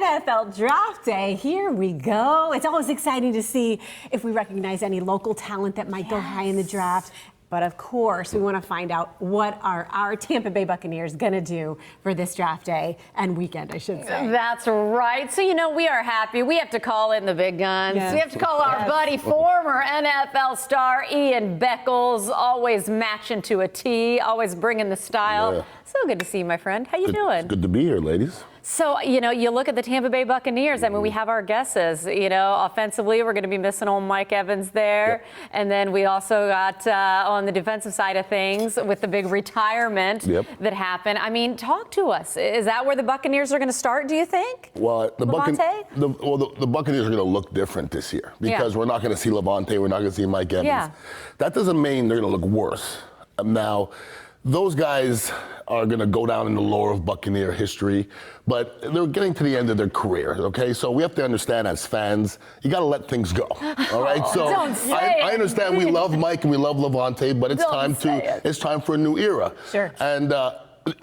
NFL Draft Day, here we go. It's always exciting to see if we recognize any local talent that might go high in the draft. But of course, we want to find out what are our Tampa Bay Buccaneers going to do for this draft day and weekend, I should say. That's right. So, we are happy. We have to call in the big guns. Yes. We have to call our buddy, former NFL star Ian Beckles, always matching to a T, always bringing the style. Yeah. So good to see you, my friend. How you doing? It's good to be here, ladies. So, you look at the Tampa Bay Buccaneers. I mean, we have our guesses. Offensively, we're going to be missing old Mike Evans there. Yep. And then we also got on the defensive side of things with the big retirement that happened. I mean, talk to us. Is that where the Buccaneers are going to start, do you think? Well, the Buccaneers are going to look different this year because we're not going to see Levante. We're not going to see Mike Evans. Yeah. That doesn't mean they're going to look worse. Now, those guys are going to go down in the lore of Buccaneer history, but they're getting to the end of their career, okay? So we have to understand as fans, you got to let things go, all right? So I understand we love Mike and we love Levante, but it's time for a new era. Sure. And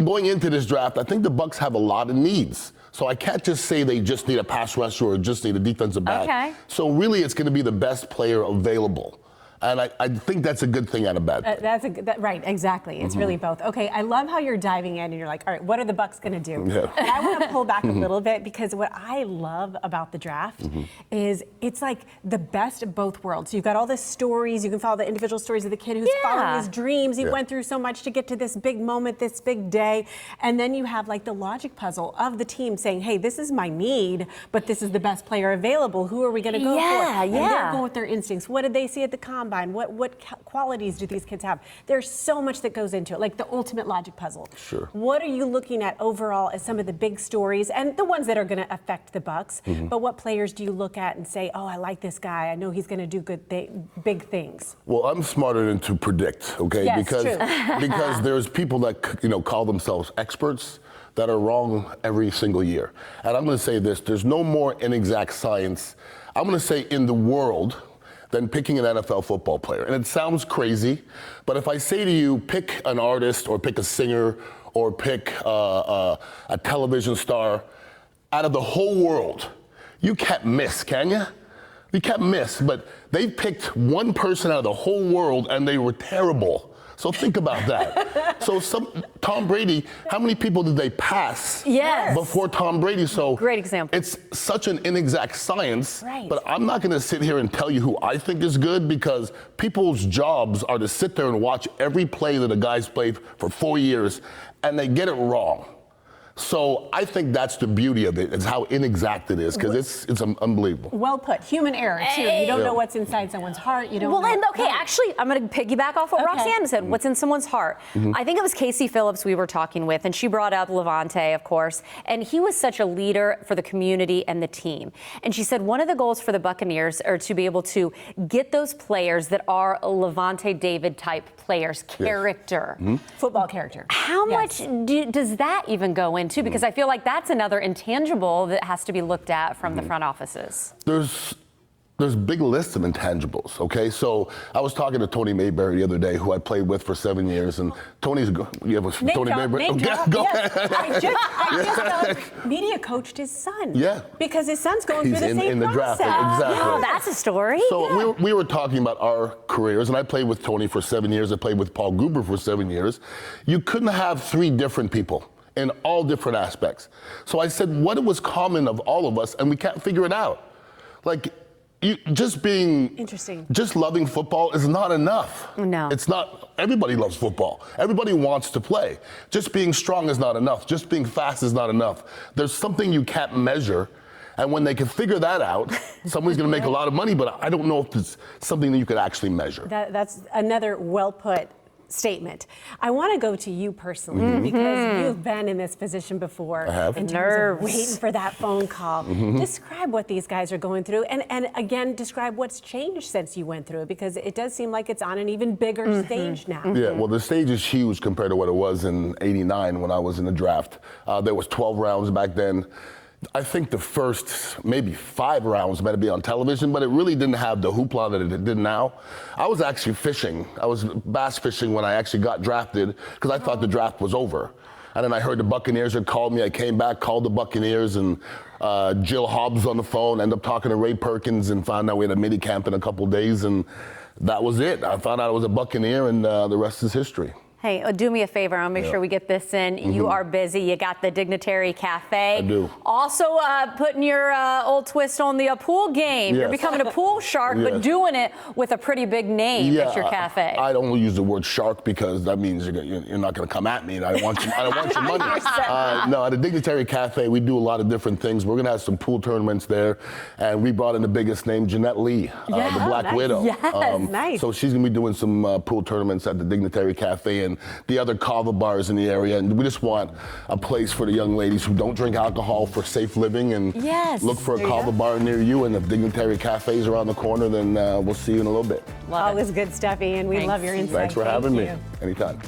going into this draft, I think the Bucs have a lot of needs. So I can't just say they just need a pass rusher or just need a defensive back. Okay. So really it's going to be the best player available. And I think that's a good thing and a bad thing. Right, exactly. It's really both. Okay, I love how you're diving in and you're like, all right, what are the Bucs going to do? Yeah. And I want to pull back a little bit because what I love about the draft is it's like the best of both worlds. You've got all the stories. You can follow the individual stories of the kid who's following his dreams. He went through so much to get to this big moment, this big day. And then you have like the logic puzzle of the team saying, hey, this is my need, but this is the best player available. Who are we going to go for? And they're going with their instincts. What did they see at the combine? What qualities do these kids have? There's so much that goes into it, like the ultimate logic puzzle. Sure. What are you looking at overall as some of the big stories and the ones that are going to affect the Bucs? But what players do you look at and say, oh, I like this guy. I know he's going to do big things. Well, I'm smarter than to predict, okay? Yes, because there's people that call themselves experts that are wrong every single year. And I'm going to say this: there's no more inexact science, I'm going to say, in the world than picking an NFL football player. And it sounds crazy, but if I say to you, pick an artist or pick a singer or pick a television star, out of the whole world, you can't miss, can you? You can't miss, but they picked one person out of the whole world and they were terrible. So think about that. So Tom Brady, how many people did they pass before Tom Brady? So great example. It's such an inexact science, but I'm not going to sit here and tell you who I think is good because people's jobs are to sit there and watch every play that a guy's played for 4 years and they get it wrong. So I think that's the beauty of it, is how inexact it is, because it's unbelievable. Well put. Human error, too. You don't know what's inside someone's heart. You don't know. And actually, I'm going to piggyback off what Roxanne said. What's in someone's heart? I think it was Casey Phillips we were talking with, and she brought up Levante, of course, and he was such a leader for the community and the team. And she said one of the goals for the Buccaneers are to be able to get those players that are Levante David type players, character. Football character. How much does that even go into? Because I feel like that's another intangible that has to be looked at from the front offices. There's big lists of intangibles, okay? So I was talking to Tony Mayberry the other day, who I played with for 7 years, and Tony Mayberry. Go ahead. I just media coached his son. Yeah. Because his son's going through the same in the process. draft. Exactly. Oh, that's a story. So we were talking about our careers, and I played with Tony for 7 years. I played with Paul Gruber for 7 years. You couldn't have 3 different people in all different aspects. So I said, what was common of all of us, and we can't figure it out. Like, just loving football is not enough. No. It's not. Everybody loves football. Everybody wants to play. Just being strong is not enough. Just being fast is not enough. There's something you can't measure. And when they can figure that out, somebody's going to make a lot of money, but I don't know if it's something that you could actually measure. That's another well-put statement. I want to go to you personally because you've been in this position before. I have. In terms of waiting for that phone call. Describe what these guys are going through, and again, describe what's changed since you went through it, because it does seem like it's on an even bigger stage now. Yeah, well, the stage is huge compared to what it was in '89 when I was in the draft. There was 12 rounds back then. I think the first maybe 5 rounds might be on television, but it really didn't have the hoopla that it did now. I was actually fishing. I was bass fishing when I actually got drafted because I thought the draft was over. And then I heard the Buccaneers had called me. I came back, called the Buccaneers, and Jill Hobbs on the phone, ended up talking to Ray Perkins, and found out we had a mini camp in a couple days, and that was it. I found out I was a Buccaneer, and the rest is history. Hey, do me a favor. I'll make sure we get this in. You are busy. You got the Dignitary Cafe. I do. Also putting your old twist on the pool game. Yes. You're becoming a pool shark, but doing it with a pretty big name at your cafe. I don't use the word shark because that means you're not going to come at me, and I don't want your money. No, at the Dignitary Cafe, we do a lot of different things. We're going to have some pool tournaments there, and we brought in the biggest name, Jeanette Lee, the Black Widow. Yes, nice. So she's going to be doing some pool tournaments at the Dignitary Cafe and the other kava bars in the area, and we just want a place for the young ladies who don't drink alcohol for safe living, and look for a kava bar near you, and if Dignitary Cafe is around the corner, then we'll see you in a little bit. Always good stuff, Ian. We love your insight. Thanks for having me. Anytime.